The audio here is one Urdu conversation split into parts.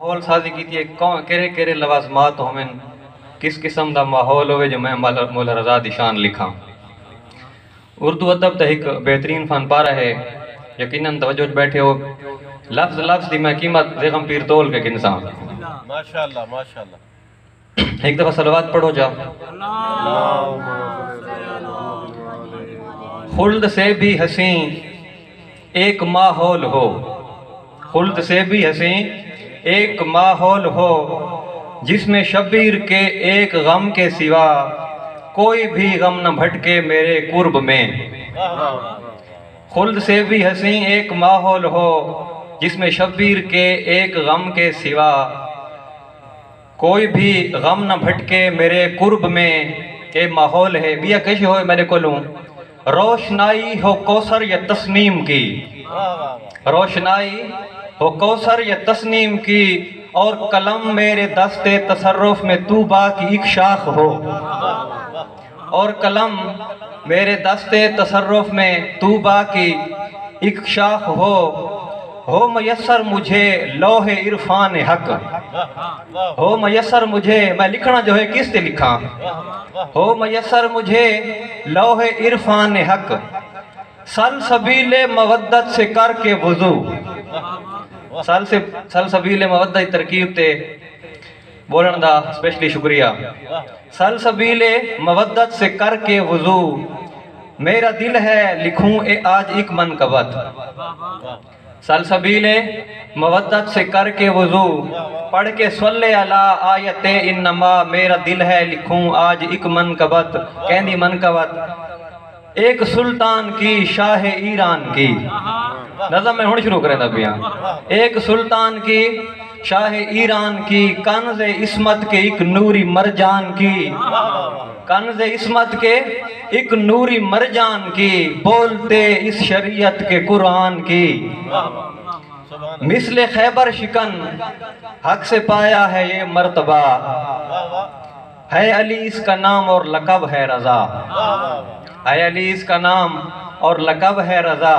ماحول سازی کی کہڑے کہڑے لوازمات ہومن کس قسم دا ماحول ہوئے جو میں مولا رضا دی شان لکھاں۔ اردو ادب تا ایک بہترین فن پارا ہے، یقیناً توجہ بیٹھے ہو لفظ لفظ دی میں قیمت زیغم پیر تول کے گنساں۔ ماشاءاللہ ماشاءاللہ۔ ایک دفعہ صلوات پڑھو جا۔ خلد سے بھی حسین ایک ماحول ہو، خلد سے بھی حسین ایک ماحول ہو، جس میں شبیر کے ایک غم کے سوا کوئی بھی غم نہ بھٹکے میرے قرب میں۔ خلد سے بھی حسین ایک ماحول ہو، جس میں شبیر کے ایک غم کے سوا کوئی بھی غم نہ بھٹکے میرے قرب میں۔ یہ ماحول ہے بیا کیسے ہوئے میرے کولوں، روشنائی ہو کوثر یا تسنیم کی، روشنائی ہو کوثر یا تسنیم کی، اور قلم میرے دست تصرف میں طوبیٰ کی ایک شاخ ہو، اور قلم میرے دست تصرف میں طوبیٰ کی ایک شاخ ہو میسر مجھے لوح عرفان حق، ہو میسر مجھے، میں لکھنا جو ہے کس سے لکھاں، ہو میسر مجھے لوح عرفان حق، سلسبیل مودت سے کر کے وضو، سلسبیل مودت ترکیب تے بولن دا اسپیشلی شکریہ، سلسبیل مودت سے کر کے وضو، میرا دل ہے لکھوں اے آج ایک منقبت، سلسبیل مودت سے کر کے وضو، پڑھ کے صلی اللہ آیت انما، میرا دل ہے لکھوں آج ایک منقبت، کہندی منقبت ایک سلطان کی شاہ ایران کی، نظم میں ہون شروع کریں دا بیان، ایک سلطان کی شاہ ایران کی، کنز عصمت کے ایک نوری مرجان کی، کنز عصمت کے ایک نوری مرجان کی، بولتے اس شریعت کے قرآن کی، مثل خیبر شکن حق سے پایا ہے یہ مرتبہ، ہے علی اس کا نام اور لقب ہے رضا، ہے علی اس کا نام اور لقب ہے رضا،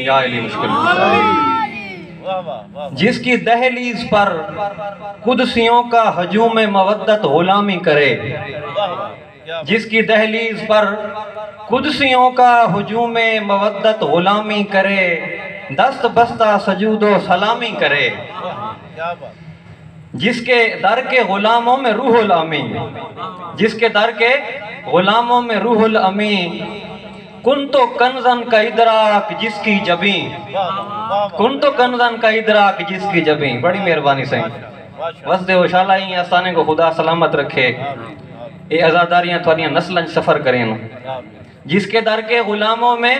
یا علی مشکل، جس کی دہلیز پر قدسیوں کا ہجوم مودت غلامی کرے، جس کی دہلیز پر قدسیوں کا ہجوم مودت غلامی کرے، دست بستہ سجود و سلامی کرے، جس کے در کے غلاموں میں روح الامین، جس کے در کے غلاموں میں روح الامین، کن تو کنزن کا ادراک جس کی جبیں، کن تو کنزن کا ادراک جس کی جبیں، بڑی مہربانی سے وسد و شالائیں آسانے کو خدا سلامت رکھے، اے ازاداریاں تھوڑیاں نسلیں سفر کریں، جس کے در کے غلاموں میں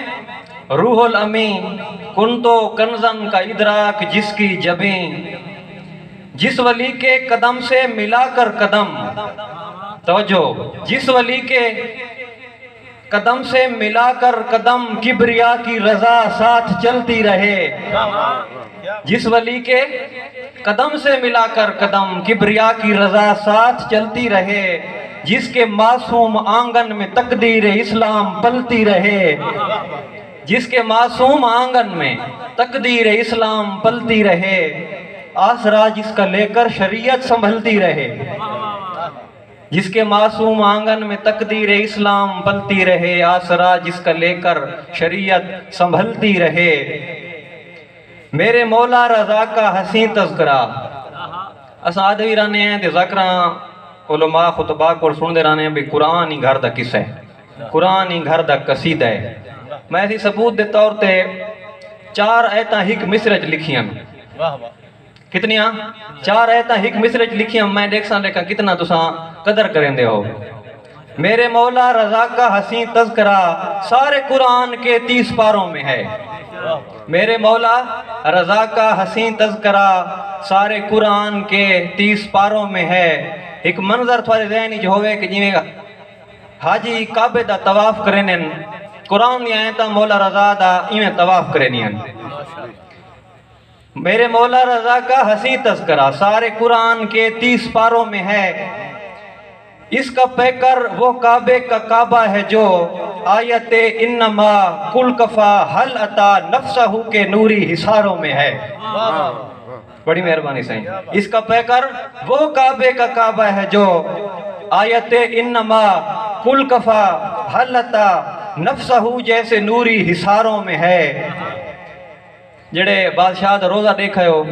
روح الامین، کن تو کنزن کا ادراک جس کی جبیں، جس ولی کے قدم سے ملا کر قدم، توجہ، جس ولی کے قدم سے ملا کر قدم، کبریا کی رضا ساتھ چلتی رہے، جس ولی کے قدم سے ملا کر قدم، کبریا کی رضا ساتھ چلتی رہے، جس کے معصوم آنگن میں تقدیر اسلام پلتی رہے، جس کے معصوم آنگن میں تقدیر اسلام پلتی رہے، آسرا جس کا لے کر شریعت سنبھلتی رہے، جس کے معصوم آنگن میں تقدیر اسلام پلتی رہے، آسرا جس کا لے کر شریعت سنبھلتی رہے، میرے مولا رضا کا حسین تذکرہ، اساں آدھوی رانے ہیں دے ذکراں علماء خطبہ کو سن دے رانے ہیں بھی قرآن ہی گھر دا قصہ ہے، قرآن ہی گھر دا قصیدہ ہے۔ میں ایسی ثبوت دے طور تے 4 آیتاں ہک مصرچ لکھیاں، کتنیاں 4 آیتاں ہک مصرچ لکھیاں، میں دیکھساں دیکھاں کتنا تساں قدر کریں دے ہو۔ میرے مولا رضا کا حسین تذکرہ سارے قرآن کے 30 پاروں میں ہے، میرے مولا رضا کا حسین تذکرہ سارے قرآن کے 30 پاروں میں ہے۔ ایک منظر تھوڑے ذہنی جو ہوئے کہ جیویں حاجی کعبے دا طواف کرنے قرآن دی آیتاں مولا رضا دا ایویں طواف کرنی ہیں۔ میرے مولا رضا کا حسین تذکرہ سارے قرآن کے 30 پاروں میں ہے، اس کا پیکر وہ کعبے کا کعبہ ہے جو آیت انما کل کفا حل عطا نفسہ کے نوری حصاروں میں ہے، بڑی مہربانی سے اس کا پیکر وہ کعبے کا کعبہ ہے جو آیت انما کل کفا حلتا نفسہ جیسے نوری حصاروں میں ہے. جڑے بادشاہ دا روزہ دیکھا ہو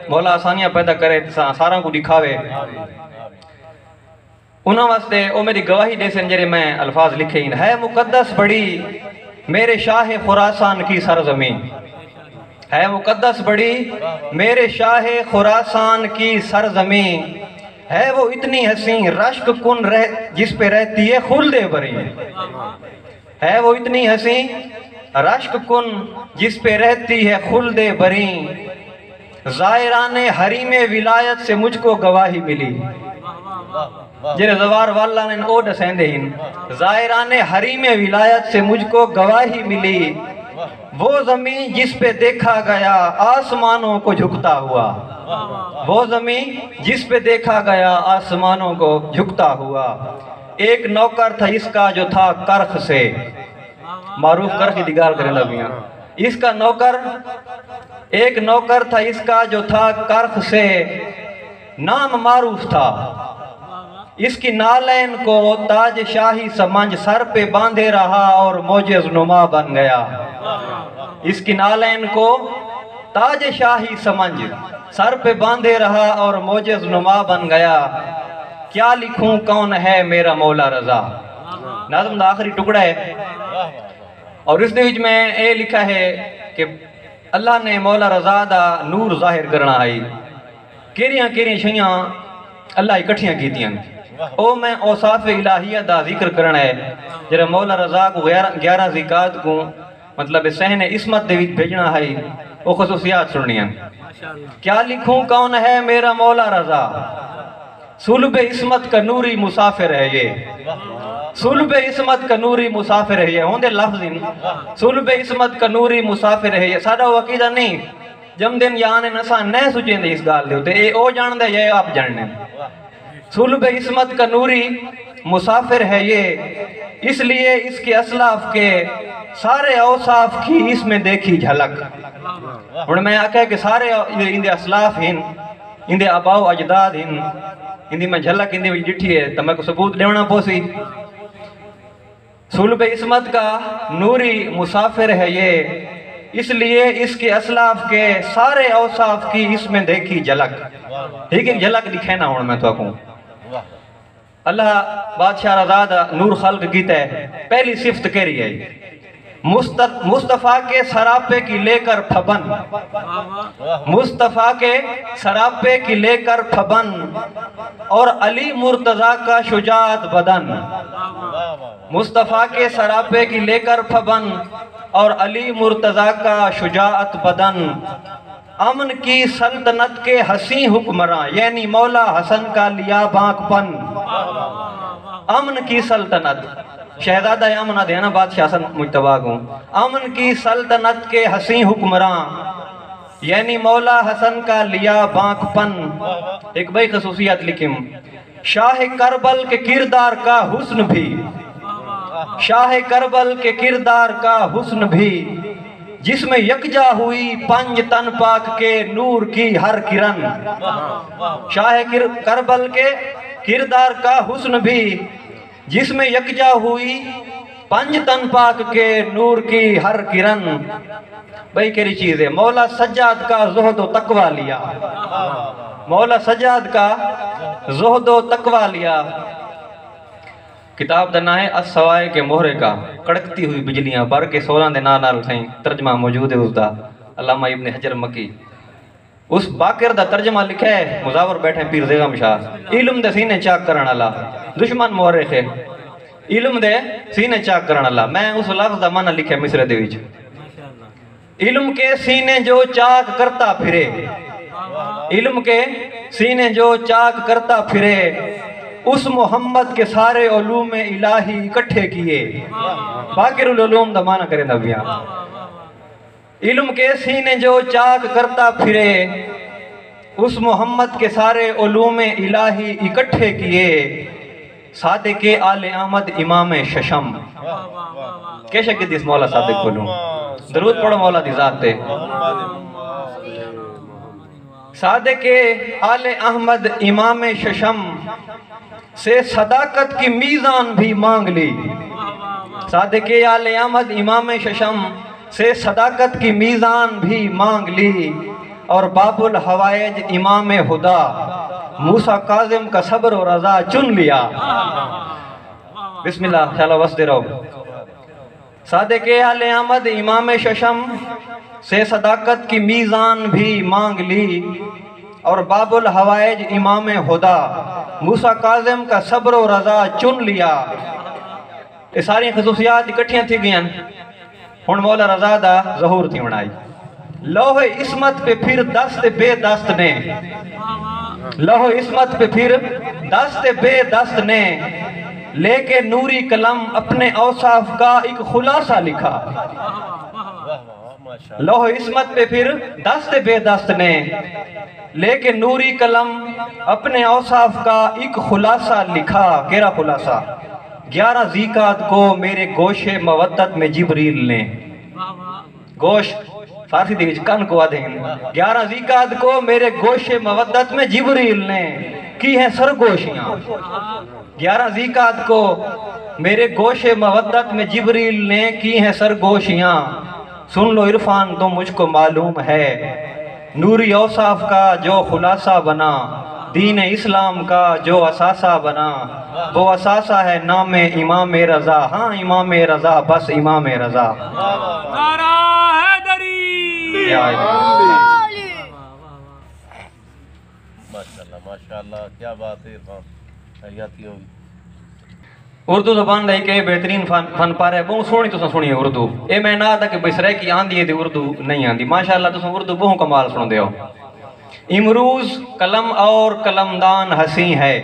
مولا آسانیاں پیدا کرے سارا کو دکھاوے انہوں واسطے او میری گواہی دے سن جڑے میں الفاظ لکھے ہیں. ہے مقدس بڑی میرے شاہ خراسان کی سرزمین, ہے مقدس بڑی میرے شاہ خراسان کی سرزمین, ہے وہ اتنی حسین رشک کن جس پہ رہتی ہے خلد بری, ہے وہ اتنی حسین رشک کن جس پہ رہتی ہے خلد بری. زائران حریم ولایت سے مجھ کو گواہی ملی. جنہیں زوار والا نے او دسیندے ہیں زائران حریم ولایت سے مجھ کو گواہی ملی. وہ زمین جس پہ دیکھا گیا آسمانوں کو جھکتا ہوا, وہ زمین جس پہ دیکھا گیا آسمانوں کو جھکتا ہوا. ایک نوکر تھا اس کا جو تھا کرخ سے, معروف کرخ کی دیگار کریں لگیاں. اس کا نوکر ایک نوکر تھا اس کا جو تھا کرخ سے, نام معروف تھا اس کی نالین کو تاج شاہی سمجھ سر پہ باندھے رہا اور معجز نما بن گیا. اس کی نالین کو تاج شاہی سمجھ سر پہ باندھے رہا اور معجز نما بن گیا. کیا لکھوں کون ہے میرا مولا رضا. ناظم دا آخری ٹکڑا ہے اور اس نے میں اے لکھا ہے کہ اللہ نے مولا رضا دا نور ظاہر کرنا آئی. کیریاں شیاں اللہ اکٹھیاں کیتیاں او میں اوصاف الہیہ دا ذکر کرنا ہے جرے مولا رضا کو 11 ذکات کو مطلب سہن عصمت دے وچ بھیجنا ہے او خصوصیات سننیاں. کیا لکھوں کون ہے میرا مولا رضا, صلب عصمت کا نوری مسافر ہے یہ, صلب عصمت کا نوری مسافر ہے یہ. ہوندے لفظ ان صلب عصمت کا نوری مسافر ہے یہ. ساڈا عقیدہ نہیں جم دن یانے نساں نہ سوچیں دے اس گال دے تے اے او جان دے یہ آپ جاننے. صلب عصمت کا نوری مسافر ہے یہ, اس لیے اس کے اسلاف کے سارے اوصاف کی اس میں دیکھی جھلک. اور میں آکھا کہ سارے اندے اسلاف ہیں, اندے آباء و اجداد ہیں, اندی میں جھلک اندی میں جٹھی ہے تو میں کو ثبوت لیونا پوسی. صلب عصمت کا نوری مسافر ہے یہ, اس لیے اس کے اسلاف کے سارے اوصاف کی اس میں دیکھی جھلک. ٹھیک ہے جھلک دکھے نہ ہونا میں تو آکھوں. اللہ بادشاہ رضا دا نور خلق کیتا ہے. پہلی صفت کہہ رہی ہے مصطفیٰ کے سراپے کی لے کر پھبن, مصطفیٰ کے سراپے کی لے کر پھبن اور علی مرتضیٰ کا شجاعت بدن. مصطفیٰ کے سراپے کی لے کر پھبن اور علی مرتضیٰ کا شجاعت بدن. امن کی سلطنت کے حسین حکمراں یعنی مولا حسن کا لیا بانک پن. امن کی سلطنت شہزادہ امن دینا بادشاہ حسن مجتبہ کو. امن کی سلطنت کے حسین حکمراں یعنی مولا حسن کا لیا بانک پن. ایک بھائی خصوصیات لکھیں شاہ کربل کے کردار کا حسن بھی, شاہ کربل کے کردار کا حسن بھی جس میں یکجا ہوئی پنج تن پاک کے نور کی ہر کرن. شاہ کربل کے کردار کا حسن بھی جس میں یکجا ہوئی پنج تن پاک کے نور کی ہر کرن. بھئی کیری چیز ہے مولا سجاد کا زہد و تقوی لیا, مولا سجاد کا زہد و تقوی لیا. کتاب دنا ہے السوائے کے مہرے کا کڑکتی ہوئی بجلیاں بر کے 16 دے نال تھیں. ترجمہ موجود ہے اس دا علامہ ابن حجر مکی. اس باقر دا ترجمہ لکھا ہے مزاور بیٹھے پیر زیغم شاہ. علم دے سینے چاک کرن اللہ, دشمن مورخ ہے علم دے سینے چاک کرن اللہ. میں اس لفظ دا معنی لکھا مصرے دے وچ علم کے سینے جو چاک کرتا پھرے, علم کے سینے جو چاک کرتا پھرے اس محمد کے سارے علوم الہی اکٹھے کیے. باقر العلوم دا معنی کریں نبیاں. علم کے سینے جو چاک کرتا پھرے اس محمد کے سارے علوم الہی اکٹھے کیے. صادق آل احمد امام ششم. کیسے کہ دیس مولا صادق بولوں, درود پڑھو مولا دی ذات تے. صادق آل احمد امام ششم سے صداقت کی میزان بھی مانگ لی، صادق آل احمد امام ششم سے صداقت کی میزان بھی مانگ لی، اور باب الحوائج امام خدا موسیٰ کاظم کا صبر و رضا چن لیا۔ بسم اللہ شاء اللہ وسط رہو۔ صادق آل احمد امام ششم سے صداقت کی میزان بھی مانگ لی، اور باب الحوائج امام خدا موسیٰ کاظم کا صبر و رضا چن لیا۔ یہ ساری خصوصیات اکٹھیاں تھی گئیں، ہن مولا رضا دا ظہور تھی بنائی۔ لوح عصمت پہ پھر دست بے دست نے، لوح عصمت پہ پھر دست بے دست نے لے کے نوری قلم اپنے اوصاف کا ایک خلاصہ لکھا۔ لوح عصمت پہ پھر دست بے دست نے لے کے نوری قلم اپنے اوصاف کا ایک خلاصہ لکھا۔ کیرا خلاصہ؟ 11 ذیقعت کو میرے گوش مودت میں جبریل نے، گوش فارسی دیکھ کن کو آدھیں، 11 ذیقعت کو میرے گوش مودت میں جبریل نے کی ہیں سرگوشیاں، 11 ذیقعت کو میرے گوش مودت میں جبریل نے کی ہیں سرگوشیاں۔ سن لو عرفان تو مجھ کو معلوم ہے، نوری اوصاف کا جو خلاصہ بنا، دین اسلام کا جو اساسہ بنا، وہ اساسہ ہے نام امام رضا۔ ہاں امام رضا، بس امام رضا۔ نعرہ حیدری۔ ماشاءاللہ کیا بات ہے عرفان، حیاتی ہوگی۔ اردو زبان لے کے بہترین فن پارے بہت سونی تو سنی ہے اردو۔ اے میں نہ تھا کہ بسرے کی آندھی ہے اردو نہیں آندھی، ماشاءاللہ تو اردو بہت کمال سن دے ہو۔ امروز قلم اور قلمدان ہنسی ہے،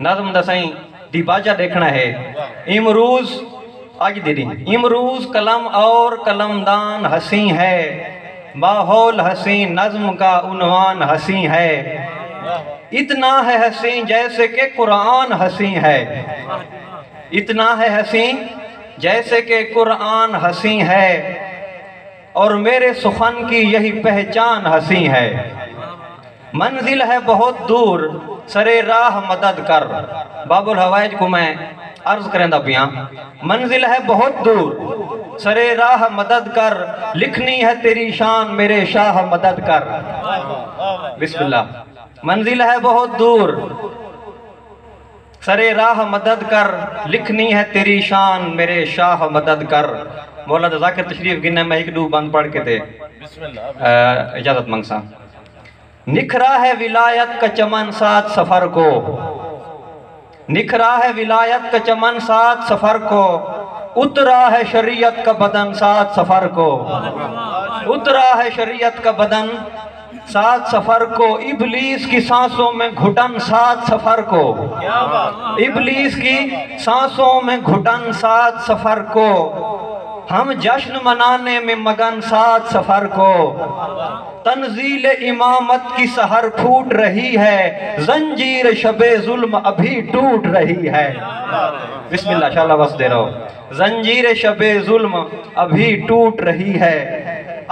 نظم دسائیں دی باجہ دیکھنا ہے۔ امروز آج دے دیں، امروز قلم اور قلمدان ہنسی ہے، ماحول حسین نظم کا عنوان حسین ہے، اتنا ہے حسین جیسے کہ قرآن حسین ہے، اتنا ہے حسین جیسے کہ قرآن حسین ہے، اور میرے سخن کی یہی پہچان حسین ہے۔ منزل ہے بہت دور سرے راہ مدد کر، باب الحوائج کو میں عرض کریں دا پیاں، منزل ہے بہت دور سرے راہ مدد کر، لکھنی ہے تیری شان میرے شاہ مدد کر۔ بسم اللہ۔ منزل ہے بہت دور سرے راہ مدد کر، لکھنی ہے تیری شان میرے شاہ مدد کر۔ مولا دا ذاکر تشریف گننے میں ایک دو بند پڑھ کے دے بسم اللہ۔ اجازت منگسا۔ نکھرا ہے ولایت کا چمن ساتھ سفر کو، نکھرا ہے ولایت کا چمن ساتھ سفر کو، اترا ہے شریعت کا بدن ساتھ سفر کو، اترا ہے شریعت کا بدن ساتھ سفر کو، ابلیس کی سانسوں میں گھٹن ساتھ سفر کو، ابلیس کی سانسوں میں گھٹن ساتھ سفر کو، ہم جشن منانے میں مگن ساتھ سفر کو، تنزیل امامت کی سحر پھوٹ رہی ہے، زنجیر شب ظلم ابھی ٹوٹ رہی ہے۔ بسم اللہ شاء اللہ بس دے رہو۔ زنجیر شب ظلم ابھی ٹوٹ رہی ہے،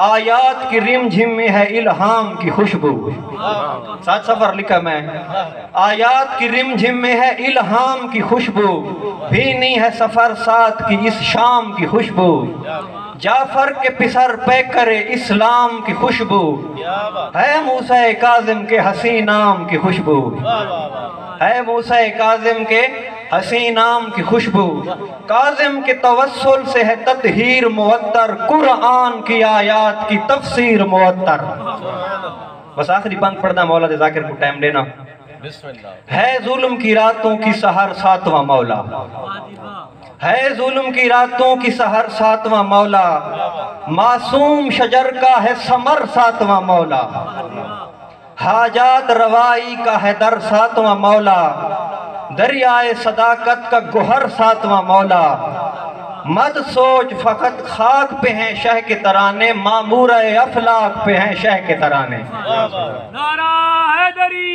آیات کی رم جھم میں ہے الہام کی خوشبو، ساتھ سفر لکھا میں، آیات کی رم جھم میں ہے الہام کی خوشبو، بھینی ہے سفر ساتھ کی اس شام کی خوشبو، جعفر کے پسر پہ کرے اسلام کی خوشبو، ہے موسیٰ کاظم کے حسین نام کی خوشبو، ہے موسیٰ کاظم کے حسین نام کی خوشبو، کاظم کے توسل سے ہے تطہیر معطر، قرآن کی آیات کی تفسیر معطر۔ بس آخری بند پڑھنا مولا دے ذاکر کو ٹائم دینا۔ بسم اللہ۔ ہے ظلم کی راتوں کی سحر ساتواں مولا، ہے ظلم کی راتوں کی سحر ساتواں مولا، معصوم شجر کا ہے ثمر ساتواں مولا، حاجات روائی کا ہے در ساتواں مولا، دریائے صداقت کا گوہر ساتواں مولا، مت سوچ فقط خاک پہ ہیں شہ کے ترانے، معمورہ افلاک پہ ہیں شہ کے ترانے۔ نعرہ حیدری۔